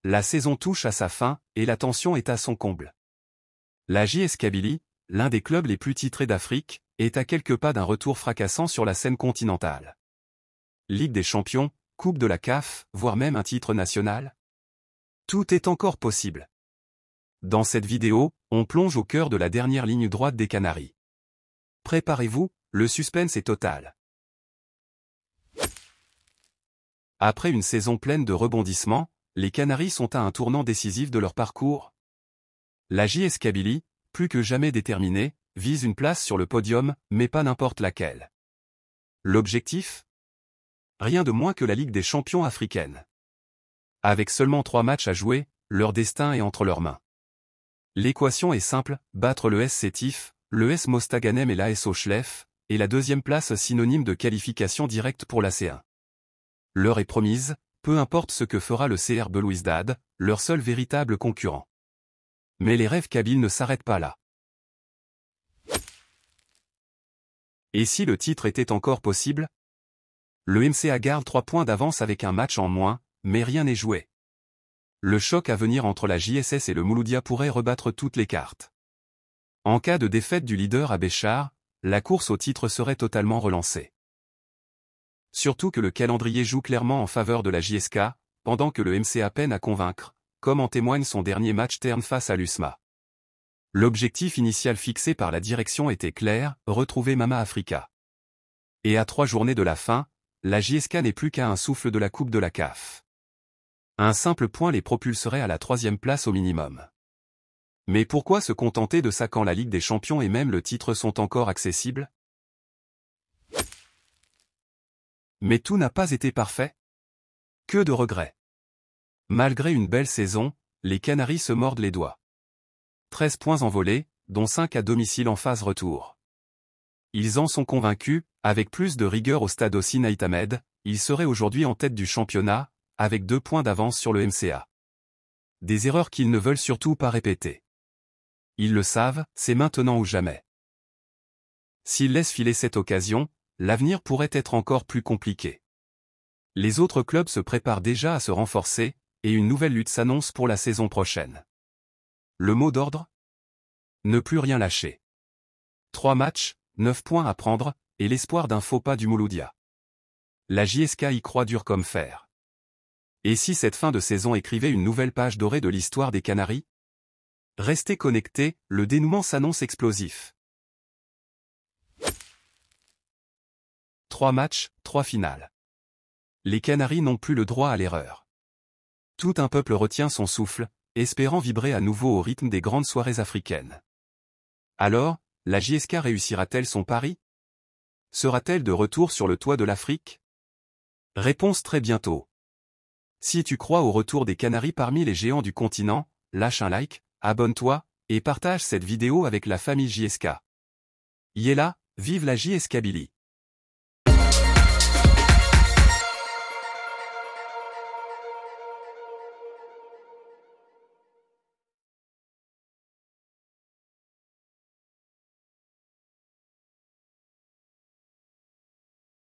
La saison touche à sa fin, et la tension est à son comble. La JS Kabylie, l'un des clubs les plus titrés d'Afrique, est à quelques pas d'un retour fracassant sur la scène continentale. Ligue des champions, Coupe de la CAF, voire même un titre national? Tout est encore possible. Dans cette vidéo, on plonge au cœur de la dernière ligne droite des Canaries. Préparez-vous, le suspense est total. Après une saison pleine de rebondissements, les Canaries sont à un tournant décisif de leur parcours. La JS Kabylie, plus que jamais déterminée, vise une place sur le podium, mais pas n'importe laquelle. L'objectif? Rien de moins que la Ligue des champions africaine. Avec seulement 3 matchs à jouer, leur destin est entre leurs mains. L'équation est simple, battre le SC Sétif, le S Mostaganem et l'AS Ochlef, et la deuxième place synonyme de qualification directe pour la C1. L'heure est promise, peu importe ce que fera le CR Belouizdad, leur seul véritable concurrent. Mais les rêves kabyles ne s'arrêtent pas là. Et si le titre était encore possible? Le MCA garde 3 points d'avance avec un match en moins, mais rien n'est joué. Le choc à venir entre la JSS et le Mouloudia pourrait rebattre toutes les cartes. En cas de défaite du leader à Béchar, la course au titre serait totalement relancée. Surtout que le calendrier joue clairement en faveur de la JSK, pendant que le MCA peine à convaincre, comme en témoigne son dernier match terne face à l'USMA. L'objectif initial fixé par la direction était clair, retrouver Mama Africa. Et à 3 journées de la fin, la JSK n'est plus qu'à un souffle de la Coupe de la CAF. Un simple point les propulserait à la 3e place au minimum. Mais pourquoi se contenter de ça quand la Ligue des champions et même le titre sont encore accessibles? Mais tout n'a pas été parfait. Que de regrets. Malgré une belle saison, les Canaries se mordent les doigts. 13 points envolés, dont 5 à domicile en phase retour. Ils en sont convaincus, avec plus de rigueur au stade Hossein Ait Ahmed, ils seraient aujourd'hui en tête du championnat, avec 2 points d'avance sur le MCA. Des erreurs qu'ils ne veulent surtout pas répéter. Ils le savent, c'est maintenant ou jamais. S'ils laissent filer cette occasion, l'avenir pourrait être encore plus compliqué. Les autres clubs se préparent déjà à se renforcer, et une nouvelle lutte s'annonce pour la saison prochaine. Le mot d'ordre? Ne plus rien lâcher. 3 matchs, 9 points à prendre, et l'espoir d'un faux pas du Mouloudia. La JSK y croit dur comme fer. Et si cette fin de saison écrivait une nouvelle page dorée de l'histoire des Canaries? Restez connectés, le dénouement s'annonce explosif. 3 matchs, 3 finales. Les Canaries n'ont plus le droit à l'erreur. Tout un peuple retient son souffle, espérant vibrer à nouveau au rythme des grandes soirées africaines. Alors, la JSK réussira-t-elle son pari? Sera-t-elle de retour sur le toit de l'Afrique? Réponse très bientôt. Si tu crois au retour des Canaries parmi les géants du continent, lâche un like, abonne-toi, et partage cette vidéo avec la famille JSK. Yéla, vive la JS Kabylie!